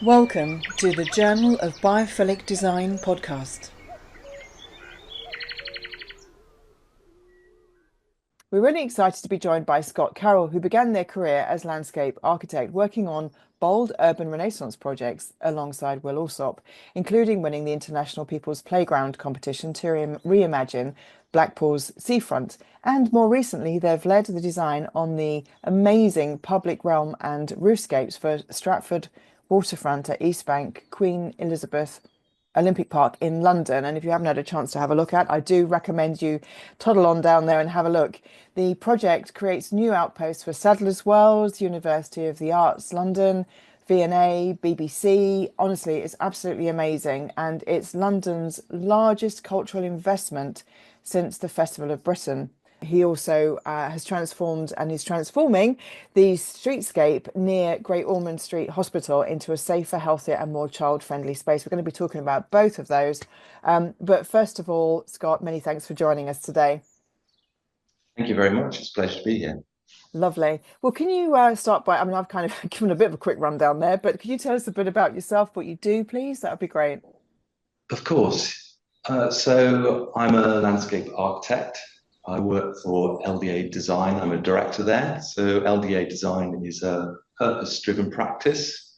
Welcome to the Journal of Biophilic Design podcast. We're really excited to be joined by Scott Carroll, who began their career as landscape architect, working on bold urban renaissance projects alongside Will Alsop, including winning the International People's Playground competition to reimagine Blackpool's seafront. And more recently, they've led the design on the amazing public realm and roofscapes for Stratford waterfront at East Bank, Queen Elizabeth Olympic Park in London. And if you haven't had a chance to have a look at, I do recommend you toddle on down there and have a look. The project creates new outposts for Sadler's Wells, University of the Arts London, V&A, BBC. Honestly, it's absolutely amazing. And it's London's largest cultural investment since the Festival of Britain. He also has transformed and is transforming the streetscape near Great Ormond Street Hospital into a safer, healthier and more child-friendly space. We're going to be talking about both of those. But first of all, Scott, many thanks for joining us today. Thank you very much. It's a pleasure to be here. Lovely. Well, can you start by, I've kind of given a bit of a quick rundown there, but can you tell us a bit about yourself, what you do, please? That would be great. Of course. So I'm a landscape architect. I work for LDA Design. I'm a director there. So LDA Design is a purpose-driven practice.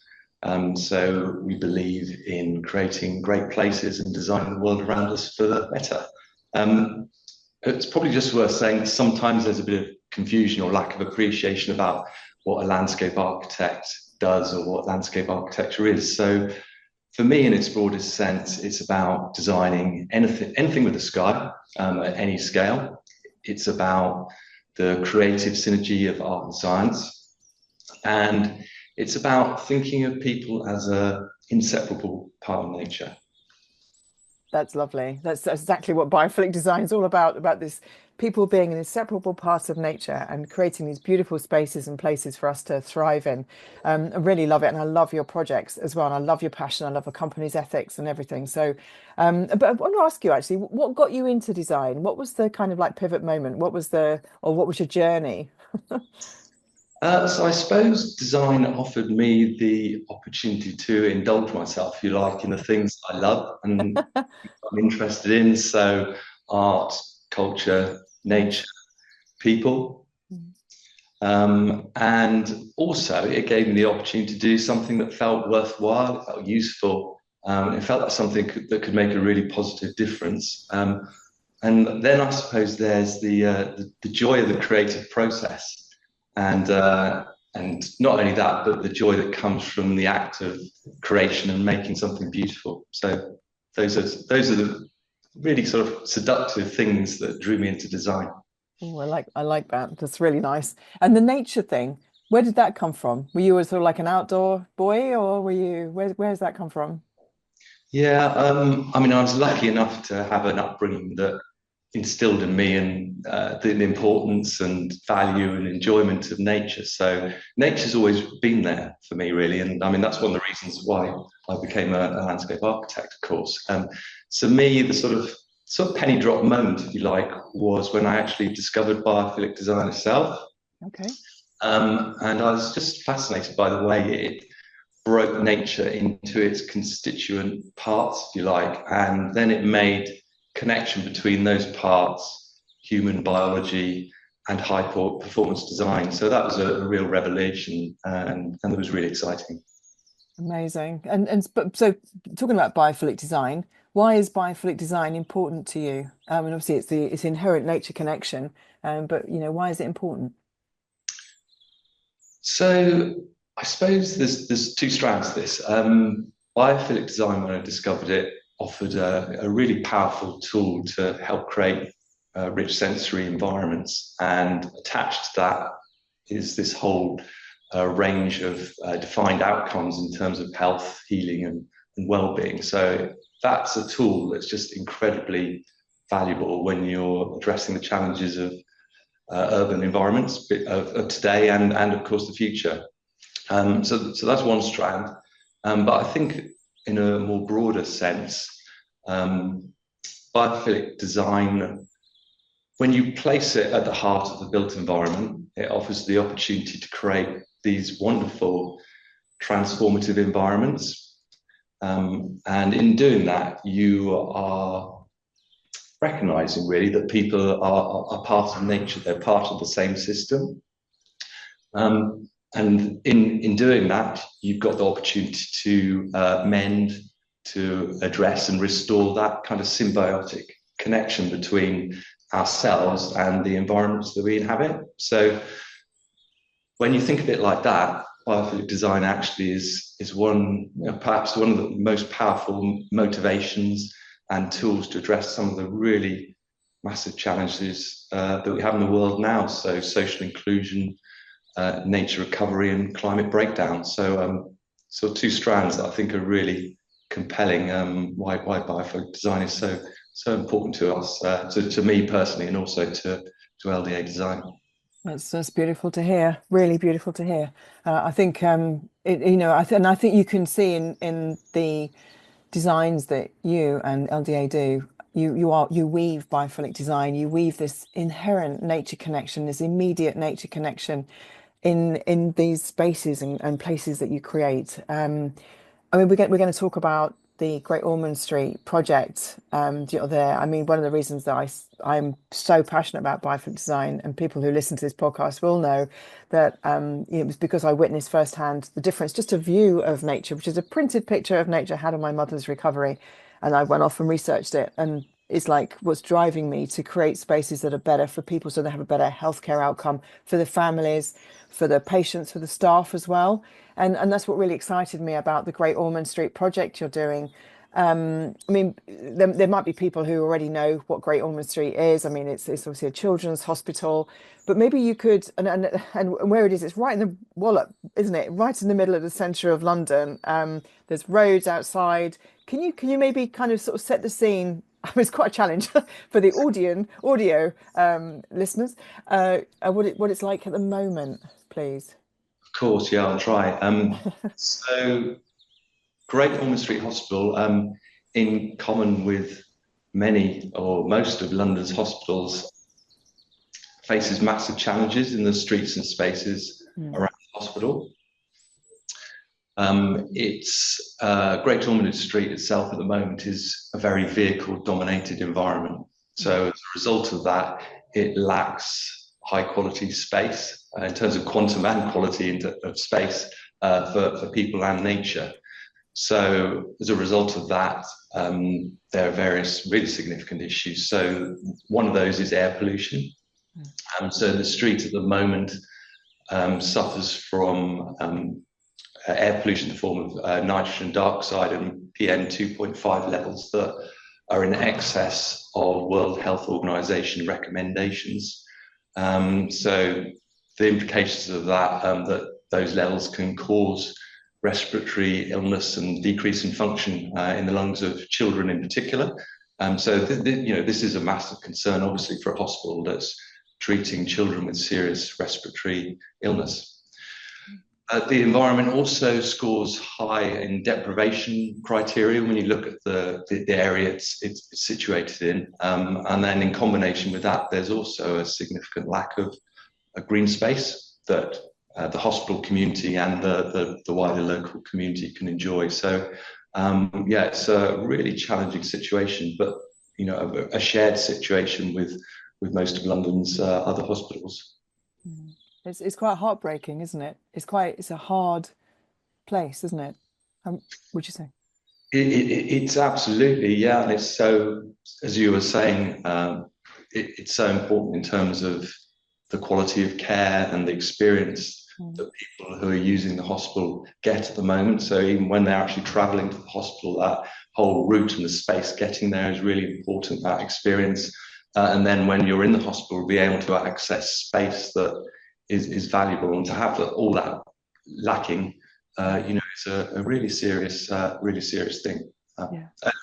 So we believe in creating great places and designing the world around us for the better. It's probably just worth saying that sometimes there's a bit of confusion or lack of appreciation about what a landscape architect does or what landscape architecture is. So for me, in its broadest sense, it's about designing anything with a sky at any scale. It's about the creative synergy of art and science. And it's about thinking of people as an inseparable part of nature. That's lovely. That's exactly what biophilic design is all about this people being an inseparable part of nature and creating these beautiful spaces and places for us to thrive in. I really love it. And I love your projects as well. And I love your passion. I love the company's ethics and everything. So, but I want to ask you actually, what got you into design? What was the kind of like pivot moment? What was your journey? So I suppose design offered me the opportunity to indulge myself, if you like, in the things I love and I'm interested in. So art, culture, nature, people. And also it gave me the opportunity to do something that felt worthwhile, it felt useful. It felt like something that could make a really positive difference. And then I suppose there's the joy of the creative process. And not only that, but the joy that comes from the act of creation and making something beautiful. So those are the really sort of seductive things that drew me into design. Oh, I like that. That's really nice. And the nature thing, where did that come from? Were you a sort of like an outdoor boy, or where's that come from? Yeah, I mean, I was lucky enough to have an upbringing that instilled in me and the importance and value and enjoyment of nature. So nature's always been there for me, really. And I mean, that's one of the reasons why I became a landscape architect, of course. So me, the sort of penny drop moment, if you like, was when I actually discovered biophilic design itself. Okay. And I was just fascinated by the way it broke nature into its constituent parts, if you like, and then it made connection between those parts, human biology and high performance design. So that was a real revelation, and it was really exciting. Amazing. But so talking about biophilic design, why is biophilic design important to you? And obviously it's the inherent nature connection, but why is it important? So I suppose there's two strands to this. Biophilic design, when I discovered it, offered a really powerful tool to help create rich sensory environments. And attached to that is this whole range of defined outcomes in terms of health, healing, and well-being. So that's a tool that's just incredibly valuable when you're addressing the challenges of urban environments of today and of course the future. So that's one strand. But I think in a more broader sense, biophilic design, when you place it at the heart of the built environment, it offers the opportunity to create these wonderful transformative environments. And in doing that, you are recognizing really that people are part of nature, they're part of the same system. And in doing that, you've got the opportunity to mend, to address and restore that kind of symbiotic connection between ourselves and the environments that we inhabit. So when you think of it like that, biophilic design actually is one, perhaps one of the most powerful motivations and tools to address some of the really massive challenges that we have in the world now. So social inclusion, nature recovery, and climate breakdown. So two strands that I think are really compelling. Why biophilic design is so important to us, to me personally, and also to LDA design. That's beautiful to hear. Really beautiful to hear. I think and I think you can see in the designs that you and LDA do. You weave biophilic design. You weave this inherent nature connection, this immediate nature connection, in these spaces and places that you create. I mean, we're going to talk about the Great Ormond Street project there. I mean, one of the reasons that I'm so passionate about biophilic design, and people who listen to this podcast will know that it was because I witnessed firsthand the difference, just a view of nature, which is a printed picture of nature I had on my mother's recovery. And I went off and researched it. And it's like what's driving me to create spaces that are better for people so they have a better healthcare outcome for the families, for the patients, for the staff as well. And that's what really excited me about the Great Ormond Street project you're doing. I mean, there might be people who already know what Great Ormond Street is. I mean, it's obviously a children's hospital, but maybe you could, and where it is, it's right in the wallop, isn't it? Right in the middle of the centre of London. There's roads outside. Can you maybe kind of sort of set the scene? I mean, it's quite a challenge for the audio listeners. What it's like at the moment, please. Of course, yeah, I'll try. So Great Ormond Street Hospital, in common with many or most of London's hospitals, faces massive challenges in the streets and spaces around the hospital. It's Great Ormond Street itself at the moment is a very vehicle-dominated environment. So as a result of that, it lacks high-quality space in terms of quantum and quality of space for people and nature. So as a result of that, there are various really significant issues. So one of those is air pollution. So the street at the moment suffers from air pollution in the form of nitrogen dioxide and PM 2.5 levels that are in excess of World Health Organization recommendations. So the implications of that, that those levels can cause respiratory illness and decrease in function in the lungs of children in particular. So this is a massive concern, obviously, for a hospital that's treating children with serious respiratory illness. The environment also scores high in deprivation criteria when you look at the area it's situated in. And then in combination with that, there's also a significant lack of a green space that the hospital community and the wider local community can enjoy. So it's a really challenging situation, but a shared situation with most of London's other hospitals. It's quite heartbreaking, isn't it? It's a hard place, isn't it? Would you say? It's absolutely, yeah. And it's so, as you were saying, it's so important in terms of the quality of care and the experience that people who are using the hospital get at the moment. So even when they're actually traveling to the hospital, that whole route and the space getting there is really important, that experience. And then when you're in the hospital, be able to access space that is valuable, and to have all that lacking, it's a really serious thing.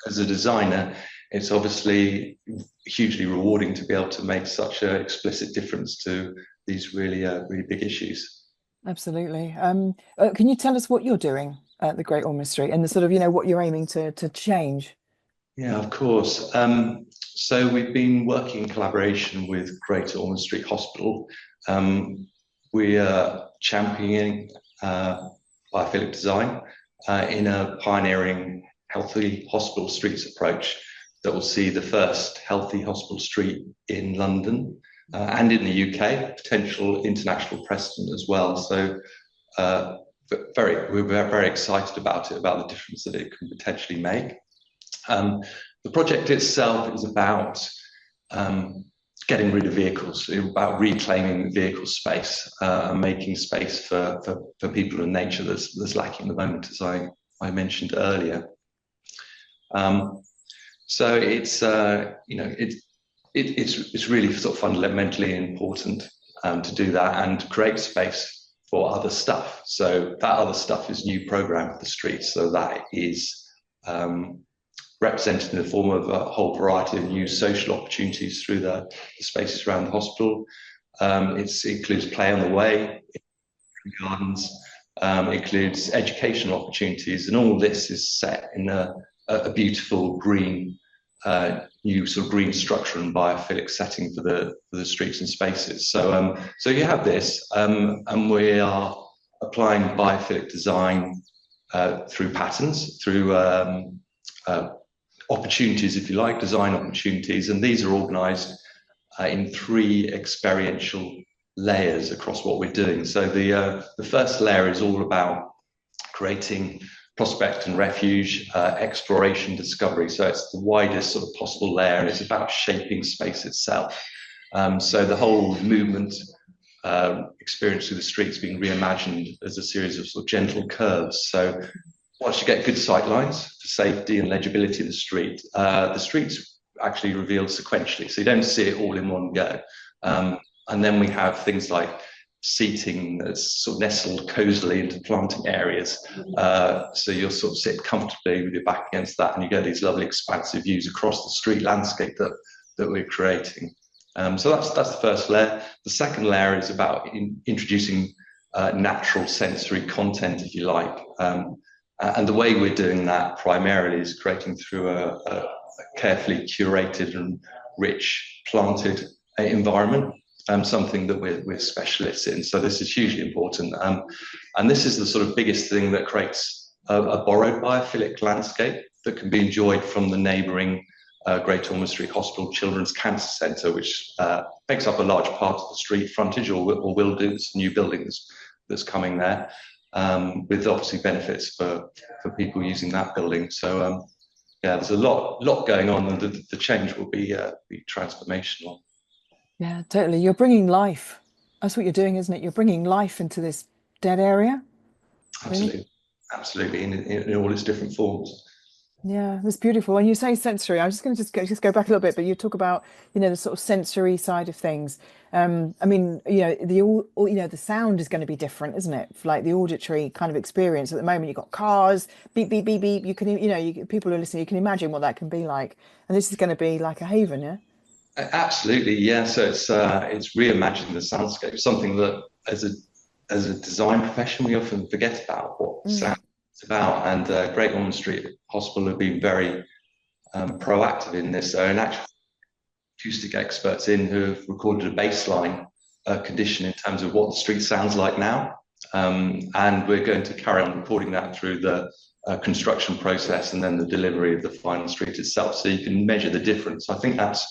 As a designer, it's obviously hugely rewarding to be able to make such an explicit difference to these really big issues. Absolutely. Can you tell us what you're doing at the Great Ormond Street and the sort of, what you're aiming to change? Yeah, of course. So we've been working in collaboration with Great Ormond Street Hospital. We are championing Biophilic Design in a pioneering healthy hospital streets approach that will see the first healthy hospital street in London and in the UK, potential international precedent as well. So we're very excited about it, about the difference that it can potentially make. The project itself is about getting rid of vehicles, about reclaiming vehicle space and making space for people and nature that's lacking at the moment, as I mentioned earlier. So it's it's really sort of fundamentally important to do that and create space for other stuff. So that other stuff is new program for the streets. So that is represented in the form of a whole variety of new social opportunities through the spaces around the hospital. It includes play on the way, gardens, includes educational opportunities, and all this is set in a beautiful green, new sort of green structure and biophilic setting for the streets and spaces. So so you have this, and we are applying biophilic design through patterns, through opportunities, if you like, design opportunities, and these are organised in 3 experiential layers across what we're doing. So the first layer is all about creating prospect and refuge, exploration, discovery. So it's the widest sort of possible layer, and it's about shaping space itself. So the whole movement experience through the streets being reimagined as a series of sort of gentle curves. So once you get good sight lines for safety and legibility of the streets actually revealed sequentially, so you don't see it all in one go. And then we have things like seating that's sort of nestled cozily into planting areas. So you'll sort of sit comfortably with your back against that, and you get these lovely expansive views across the street landscape that we're creating. So that's the first layer. The second layer is about introducing natural sensory content, if you like. And the way we're doing that primarily is creating through a carefully curated and rich planted environment, something that we're specialists in. So this is hugely important. And this is the sort of biggest thing that creates a borrowed biophilic landscape that can be enjoyed from the neighbouring Great Ormond Street Hospital Children's Cancer Centre, which makes up a large part of the street frontage, or will do. It's a new building that's coming there. With obviously benefits for people using that building. So yeah, there's a lot going on, and the change will be transformational. Yeah, totally. You're bringing life. That's what you're doing, isn't it? You're bringing life into this dead area. Really? Absolutely, in all its different forms. Yeah, that's beautiful. When you say sensory, I was just going to just go back a little bit, but you talk about, the sort of sensory side of things. I mean, the sound is going to be different, isn't it? Like the auditory kind of experience. At the moment, you've got cars, beep, beep, beep, beep. You can, people who are listening, you can imagine what that can be like. And this is going to be like a haven, yeah? Absolutely, yeah. So it's reimagining the soundscape, something that as a design profession we often forget about what sound is about. And Great Ormond Street Hospital have been very proactive in this. So in actual acoustic experts who have recorded a baseline condition in terms of what the street sounds like now, and we're going to carry on recording that through the construction process and then the delivery of the final street itself, so you can measure the difference. I think that's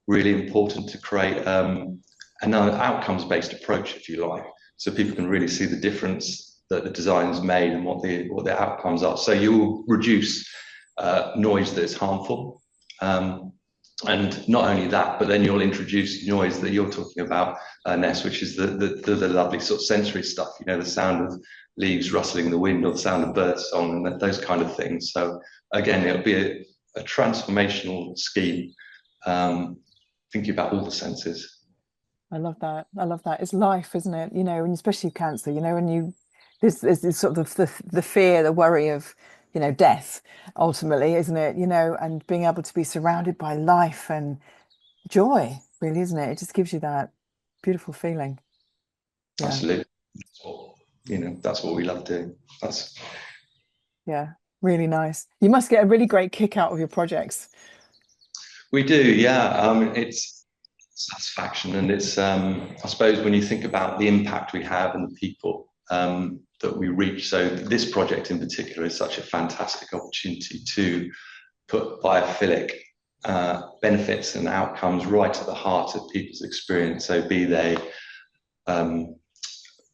really important to create an outcomes-based approach, if you like, so people can really see the difference that the design's made and what the outcomes are. So you'll reduce noise that is harmful, and not only that, but then you'll introduce noise that you're talking about, Ness, which is the lovely sort of sensory stuff. The sound of leaves rustling in the wind, or the sound of birds song, and those kind of things. So again, it'll be a transformational scheme. Thinking about all the senses. I love that. I love that. It's life, isn't it? And especially cancer, when there's this sort of the fear, the worry of, death, ultimately, isn't it? And being able to be surrounded by life and joy, really, isn't it? It just gives you that beautiful feeling. Yeah. Absolutely. That's what we love doing. Yeah, really nice. You must get a really great kick out of your projects. We do, yeah. It's satisfaction, and it's I suppose when you think about the impact we have and the people, that we reach. So this project in particular is such a fantastic opportunity to put biophilic benefits and outcomes right at the heart of people's experience. So be they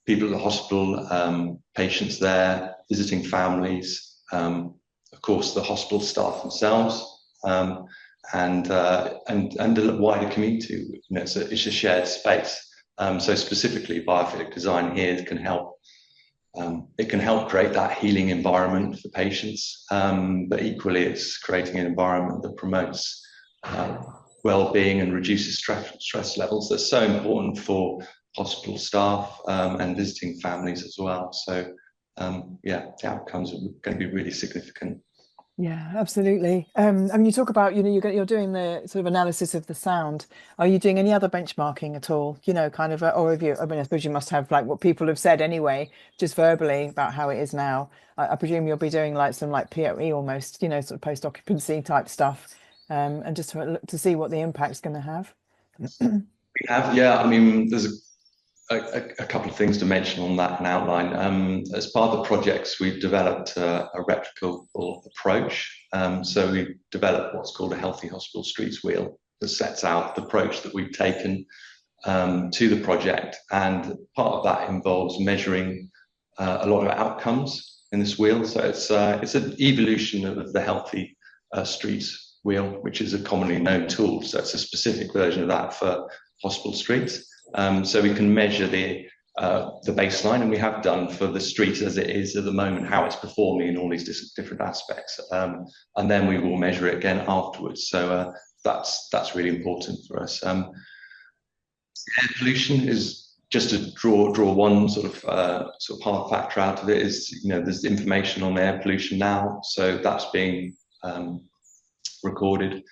people at the hospital, patients there, visiting families, of course the hospital staff themselves, and the wider community. You know, it's a shared space. So specifically, biophilic design here can help. It can help create that healing environment for patients, but equally, it's creating an environment that promotes well-being and reduces stress levels. That's so important for hospital staff and visiting families as well. So, yeah, the outcomes are going to be really significant. Yeah, absolutely. And you talk about, you're doing the sort of analysis of the sound. Are you doing any other benchmarking at all? Kind of, or have you, I mean, I suppose you must have like what people have said anyway, just verbally about how it is now. I presume you'll be doing like some like POE almost, sort of post-occupancy type stuff, and just to look to see what the impact's going to have. We have, yeah, I mean, there's a couple of things to mention on that and outline. As part of the projects, we've developed a replicable approach. So we've developed what's called a Healthy Hospital Streets Wheel that sets out the approach that we've taken to the project. And part of that involves measuring a lot of outcomes in this wheel. So it's an evolution of the Healthy Streets Wheel, which is a commonly known tool. So it's a specific version of that for hospital streets. So we can measure the baseline, and we have done for the street as it is at the moment, how it's performing in all these different aspects, and then we will measure it again afterwards. So that's really important for us. Air pollution is just to draw one sort of hard factor out of it is, there's information on air pollution now, so that's being recorded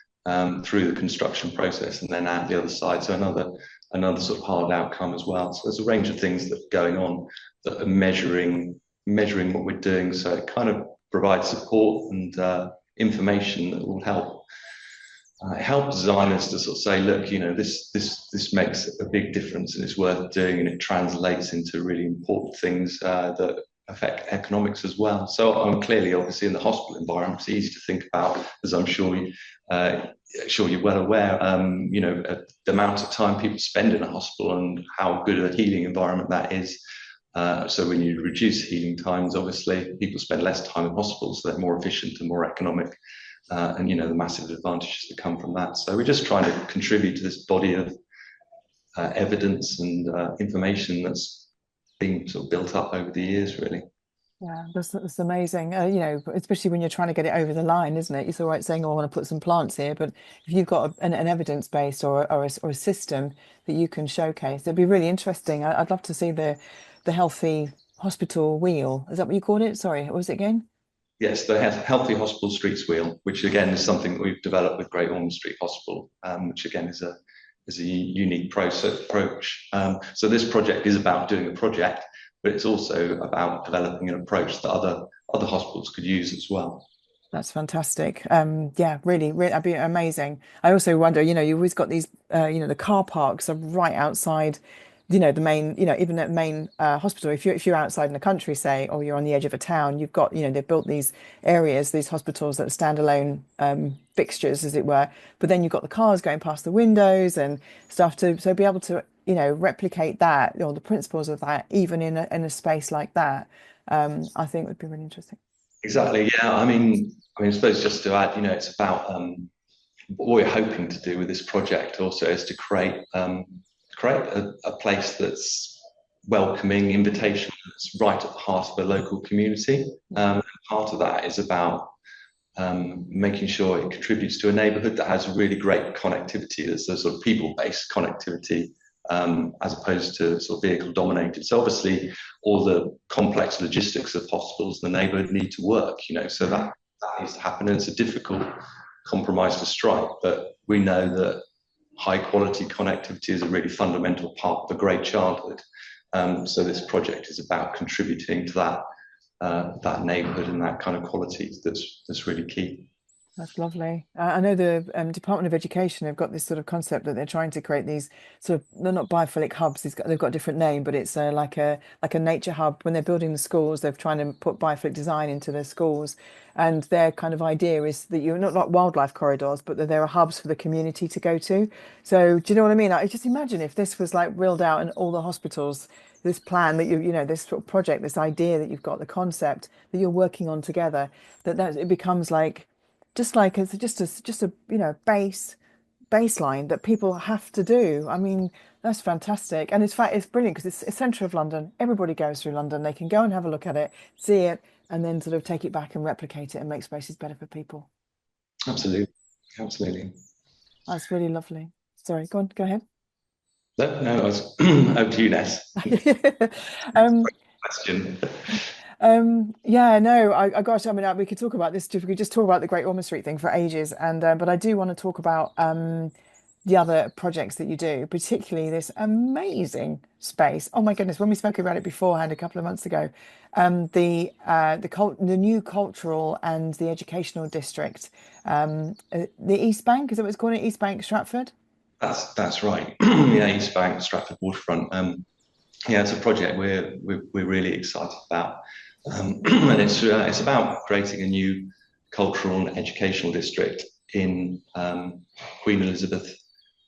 through the construction process and then out the other side. So another sort of hard outcome as well. So there's a range of things that are going on that are measuring what we're doing. So it kind of provides support and information that will help designers to sort of say, look, this makes a big difference and it's worth doing, and it translates into really important things that affect economics as well. So clearly, obviously, in the hospital environment, it's easy to think about, as I'm sure you're well aware, the amount of time people spend in a hospital and how good a healing environment that is. So when you reduce healing times, obviously people spend less time in hospitals, so they're more efficient and more economic, and the massive advantages that come from that. So we're just trying to contribute to this body of evidence and information that's been sort of built up over the years, really. Yeah, that's amazing. Especially when you're trying to get it over the line, isn't it? It's all right saying, "Oh, I want to put some plants here," but if you've got an evidence base or a system that you can showcase, it'd be really interesting. I'd love to see the healthy hospital wheel. Is that what you called it? Sorry, what was it again? Yes, the Healthy Hospital Streets Wheel, which again is something that we've developed with Great Ormond Street Hospital, which again is a unique approach. So this project is about doing a project, but it's also about developing an approach that other hospitals could use as well. That's fantastic. Yeah, really, that'd be amazing. I also wonder, you always got these, the car parks are right outside, the main, even at main hospital. If you're outside in the country, say, or you're on the edge of a town, you've got, they've built these areas, these hospitals that are standalone fixtures, as it were. But then you've got the cars going past the windows and stuff so be able to, replicate that, or the principles of that, even in a space like that, I think would be really interesting. Exactly. Yeah. I mean, I suppose just to add, it's about what we're hoping to do with this project also is to create a place that's welcoming, invitation, that's right at the heart of the local community. Part of that is about making sure it contributes to a neighbourhood that has really great connectivity. There's a sort of people-based connectivity as opposed to sort of vehicle-dominated. So obviously, all the complex logistics of hospitals in the neighbourhood need to work, so that needs to happen. And it's a difficult compromise to strike, but we know that high-quality connectivity is a really fundamental part of a great childhood. So this project is about contributing to that neighbourhood and that kind of quality that's really key. That's lovely. I know the Department of Education have got this sort of concept that they're trying to create these sort of, they're not biophilic hubs. They've got a different name, but it's like a nature hub. When they're building the schools, they're trying to put biophilic design into their schools, and their kind of idea is that you're not like wildlife corridors, but that there are hubs for the community to go to. So do you know what I mean? I just imagine if this was like reeled out in all the hospitals, this plan that this sort of project, this idea that you've got, the concept that you're working on together, that it becomes like just like it's just a baseline that people have to do. I mean, that's fantastic, and in fact, it's brilliant because it's centre of London. Everybody goes through London. They can go and have a look at it, see it, and then sort of take it back and replicate it and make spaces better for people. Absolutely, absolutely. That's really lovely. Sorry, go on, go ahead. No, no, I was over to you, Ness. Um, Question. yeah, no, gosh, I mean, we could talk about this. We could just talk about the Great Ormond Street thing for ages, and but I do want to talk about the other projects that you do, particularly this amazing space. Oh my goodness, when we spoke about it beforehand a couple of months ago, the new cultural and the educational district, the East Bank, is that what it's called? East Bank, Stratford. That's right. Yeah, East Bank, Stratford Waterfront. Yeah, it's a project we're really excited about, and it's about creating a new cultural and educational district in Queen Elizabeth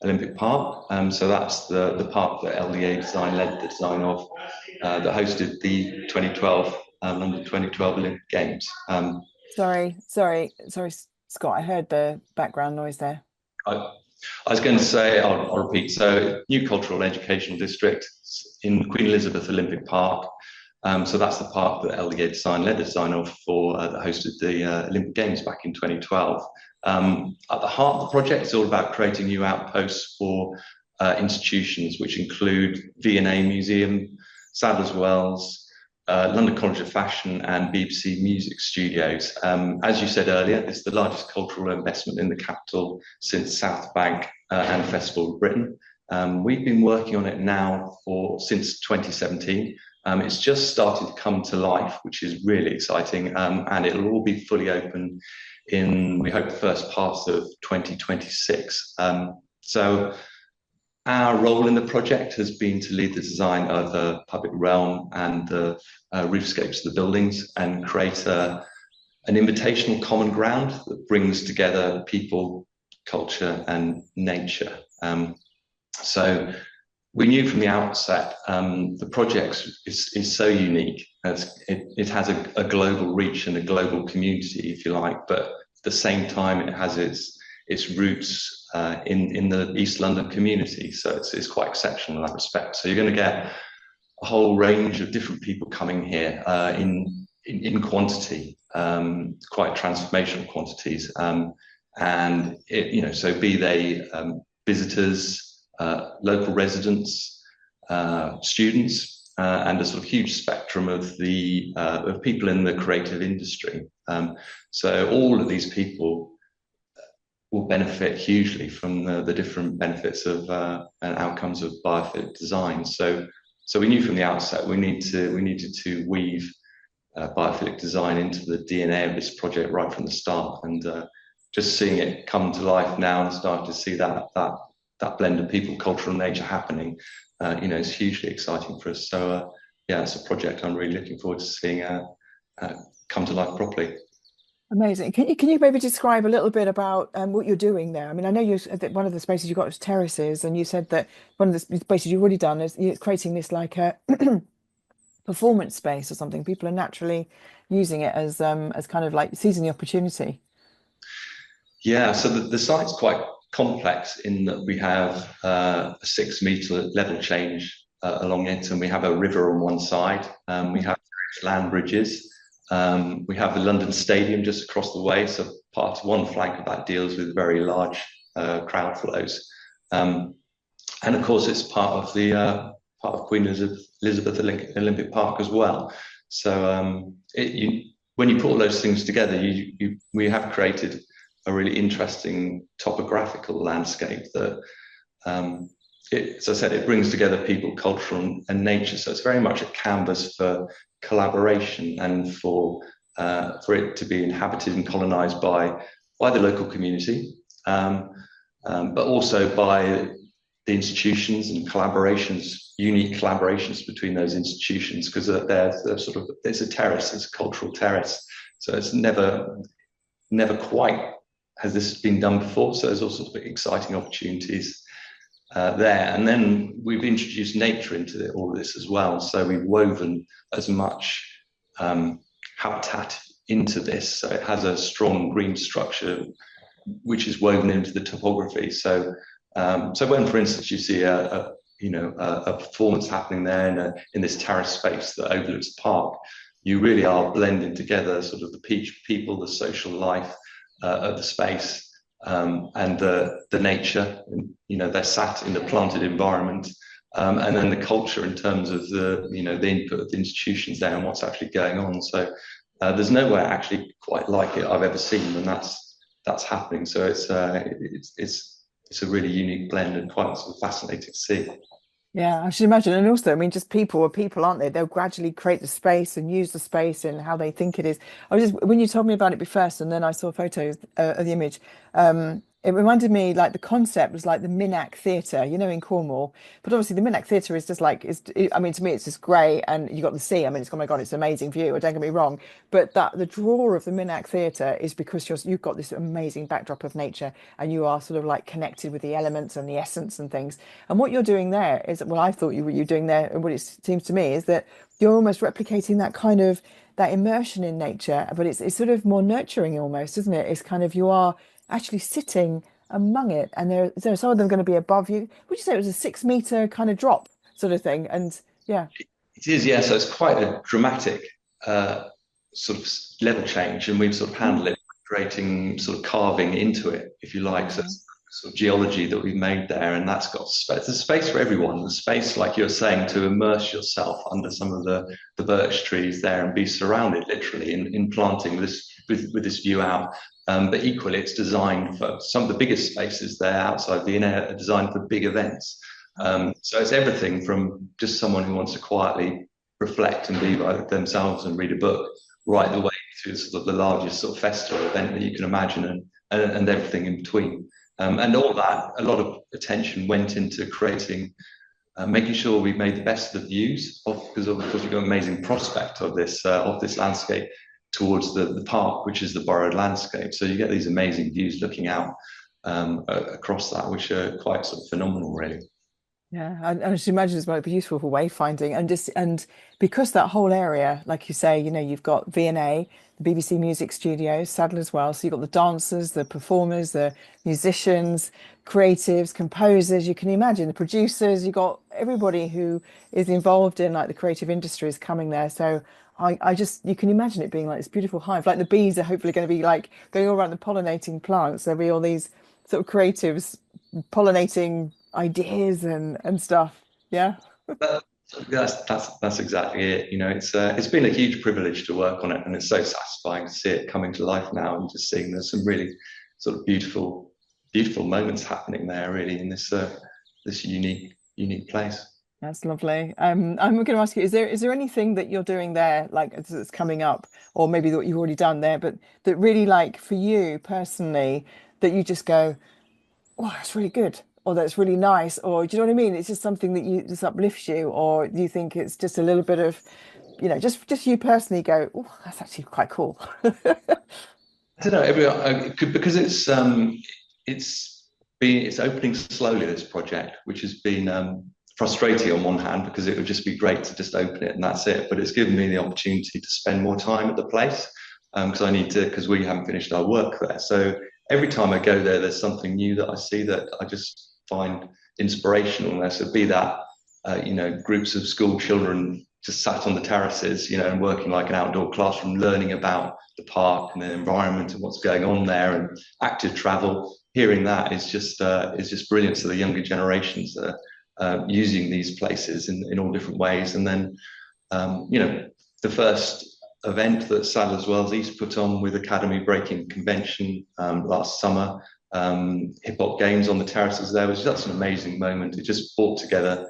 Olympic Park. So that's the park that LDA Design led the design of, that hosted the 2012 London 2012 Olympic Games. Sorry, Scott. I heard the background noise there. I, I was going to say, I'll repeat. So, new cultural and educational district in Queen Elizabeth Olympic Park. So that's the park that LDA Design led the design of for that hosted the Olympic Games back in 2012. At the heart of the project is all about creating new outposts for institutions, which include V&A Museum, Sadler's Wells, London College of Fashion, and BBC Music Studios. As you said earlier, it's the largest cultural investment in the capital since South Bank and Festival of Britain. We've been working on it now since 2017. It's just started to come to life, which is really exciting, and it'll all be fully open in, we hope, the first part of 2026. So our role in the project has been to lead the design of the public realm and the roofscapes of the buildings and create an invitational common ground that brings together people, culture, and nature. So we knew from the outset the project is so unique. It has a global reach and a global community, if you like, but at the same time it has its roots in the East London community. So it's quite exceptional in that respect. So you're going to get a whole range of different people coming here in quantity, quite transformational quantities, and so be they visitors, local residents, students, and a sort of huge spectrum of people in the creative industry. So all of these people will benefit hugely from the different benefits of and outcomes of biophilic design. So we knew from the outset we needed to weave biophilic design into the DNA of this project right from the start, and just seeing it come to life now and starting to see that blend of people, culture, and nature happening, is hugely exciting for us. So yeah, it's a project I'm really looking forward to seeing come to life properly. Amazing. Can you maybe describe a little bit about what you're doing there? I mean, I know that one of the spaces you got was terraces, and you said that one of the spaces you've already done is you're creating this like a performance space or something. People are naturally using it as kind of like seizing the opportunity. Yeah, so the site's quite complex in that we have a 6 meter level change along it, and we have a river on one side. We have land bridges. We have the London Stadium just across the way, so one flank of that deals with very large crowd flows, and of course it's part of Queen Elizabeth Olympic Park as well. So when you put all those things together, we have created a really interesting topographical landscape that, as I said, it brings together people, culture, and nature. So it's very much a canvas for collaboration and for it to be inhabited and colonized by by the local community, but also by the institutions and collaborations, unique collaborations between those institutions, because they're sort of, there's a terrace, there's a cultural terrace. So it's never quite has this been done before. So there's all sorts of exciting opportunities there. And then we've introduced nature into all of this as well. So we've woven as much habitat into this. So it has a strong green structure, which is woven into the topography. So when, for instance, you see a performance happening there in this terrace space that overlooks the park, you really are blending together sort of the people, the social life of the space, and the nature. They're sat in the planted environment, and then the culture in terms of the input of the institutions there and what's actually going on. So there's nowhere actually quite like it I've ever seen, and that's happening. So it's a really unique blend and quite sort of fascinating to see. Yeah, I should imagine. And also, I mean, just people are people, aren't they? They'll gradually create the space and use the space and how they think it is. I was just, when you told me about it first, and then I saw photos of the image, it reminded me like the concept was like the Minack Theatre, in Cornwall. But obviously, the Minack Theatre is just like, I mean, to me, it's just great. And you got the sea. I mean, oh my God, it's an amazing view. Don't get me wrong. But the draw of the Minack Theatre is because you've got this amazing backdrop of nature and you are sort of like connected with the elements and the essence and things. And what you're doing there is, well, I thought you were doing there, and what it seems to me is that you're almost replicating that kind of that immersion in nature, but it's sort of more nurturing almost, isn't it? It's kind of you are actually sitting among it, and there's some of them going to be above you. Would you say it was a 6 meter kind of drop sort of thing? And yeah. It is, yeah. So it's quite a dramatic sort of level change, and we've sort of handled it, creating sort of carving into it, if you like. So it's sort of geology that we've made there, and that's got space. There's space for everyone. The space, like you're saying, to immerse yourself under some of the birch trees there and be surrounded literally in planting with this view out. But equally, it's designed for some of the biggest spaces there outside the inner are designed for big events. So it's everything from just someone who wants to quietly reflect and be by themselves and read a book, right the way to sort of the largest sort of festival event that you can imagine, and everything in between. And all that, a lot of attention went into creating, making sure we made the best of the views, because of course we've got an amazing prospect of this landscape towards the park, which is the borrowed landscape. So you get these amazing views looking out across that, which are quite sort of phenomenal, really. Yeah, I should imagine it's might be useful for wayfinding and because that whole area, like you say, you've got V&A, the BBC Music Studios, Saddle as well. So you've got the dancers, the performers, the musicians, creatives, composers. You can imagine the producers. You've got everybody who is involved in like the creative industries coming there. So you can imagine it being like this beautiful hive. Like the bees are hopefully going to be like going all around the pollinating plants. There'll be all these sort of creatives pollinating ideas and stuff. Yeah. That, that's exactly it. It's been a huge privilege to work on it, and it's so satisfying to see it coming to life now, and just seeing there's some really sort of beautiful moments happening there, really, in this unique place. That's lovely. I'm going to ask you, is there anything that you're doing there, like that's coming up, or maybe what you've already done there, but that really, like for you personally, that you just go, oh, that's really good, or that's really nice, or do you know what I mean? It's just something that you just uplifts you, or do you think it's just a little bit of, just you personally go, oh, that's actually quite cool. I don't know, because it's opening slowly, this project, which has been frustrating on one hand, because it would just be great to just open it and that's it. But it's given me the opportunity to spend more time at the place, because we haven't finished our work there. So every time I go there, there's something new that I see that I just find inspirational there. So be that, groups of school children just sat on the terraces, and working like an outdoor classroom, learning about the park and the environment and what's going on there, and active travel. Hearing that is just brilliant. So the younger generations are using these places in all different ways. And then, the first event that Sadler's Wells East put on with Academy Breaking Convention last summer, hip hop games on the terraces there, was just an amazing moment. It just brought together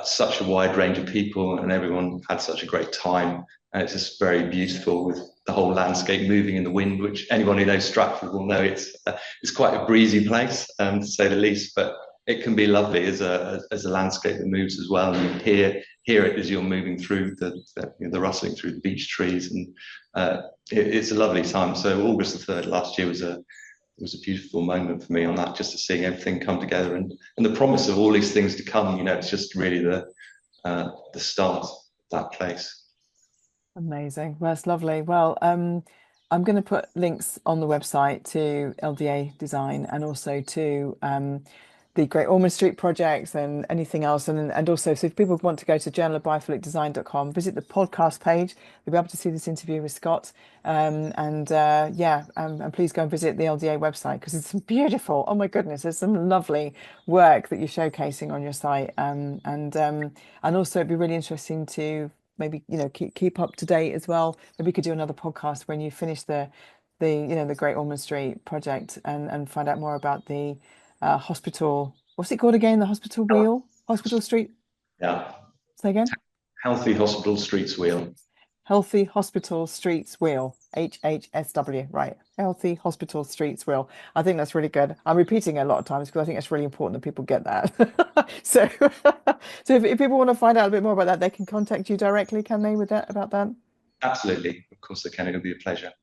such a wide range of people, and everyone had such a great time. And it's just very beautiful with the whole landscape moving in the wind, which anyone who knows Stratford will know it's quite a breezy place, to say the least. But it can be lovely as a landscape that moves as well. And you hear it as you're moving through the rustling through the beech trees, and it's a lovely time. So August the 3rd last year was a beautiful moment for me on that, just to see everything come together and the promise of all these things to come. It's just really the start of that place. Amazing. Well, that's lovely. Well, I'm going to put links on the website to LDA Design and also to the Great Ormond Street projects and anything else. And also, so if people want to go to journalofbiophilicdesign.com, visit the podcast page, you'll be able to see this interview with Scott. And please go and visit the LDA website because it's beautiful. Oh my goodness, there's some lovely work that you're showcasing on your site. And also it'd be really interesting to maybe keep up to date as well. Maybe we could do another podcast when you finish the Great Ormond Street project and find out more about the hospital. What's it called again? The hospital wheel, hospital street. Yeah. Say again. Healthy Hospital Streets Wheel. Healthy Hospital Streets Wheel. HHSW. Right. Healthy Hospital Streets Wheel. I think that's really good. I'm repeating it a lot of times because I think it's really important that people get that. So, so if people want to find out a bit more about that, they can contact you directly, can they, with that about that? Absolutely. Of course they can. It'll be a pleasure.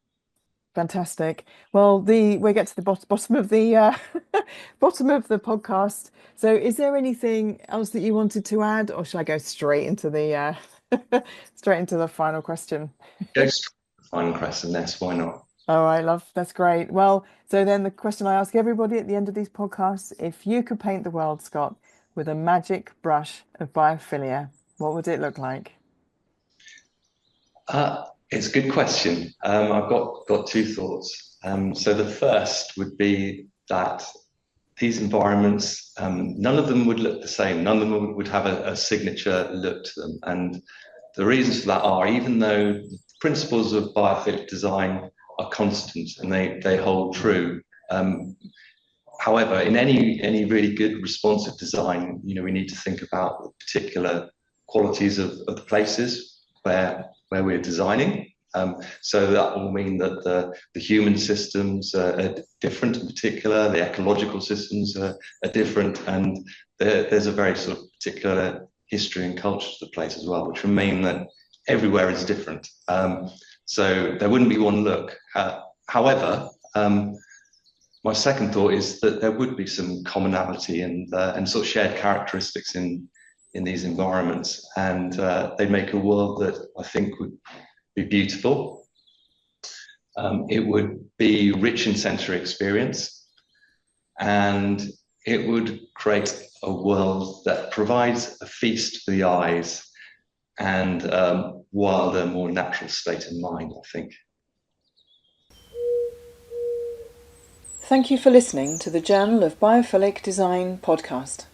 Fantastic. Well, we get to the bottom of the bottom of the podcast. So, is there anything else that you wanted to add, or should I go straight into the straight into the final question? Go straight to the final question. Yes, why not? All right, love. That's great. Well, so then the question I ask everybody at the end of these podcasts: if you could paint the world, Scott, with a magic brush of biophilia, what would it look like? It's a good question. I've got two thoughts. So the first would be that these environments, none of them would look the same. None of them would have a signature look to them. And the reasons for that are, even though the principles of biophilic design are constant and they hold true. However, in any really good responsive design, we need to think about the particular qualities of the places where we're designing. So that will mean that the human systems are different in particular, the ecological systems are different, and there's a very sort of particular history and culture to the place as well, which will mean that everywhere is different. So there wouldn't be one look. However, my second thought is that there would be some commonality and sort of shared characteristics in these environments, and they make a world that I think would be beautiful. It would be rich in sensory experience, and it would create a world that provides a feast for the eyes and wilder, more natural state of mind, I think. Thank you for listening to the Journal of Biophilic Design podcast.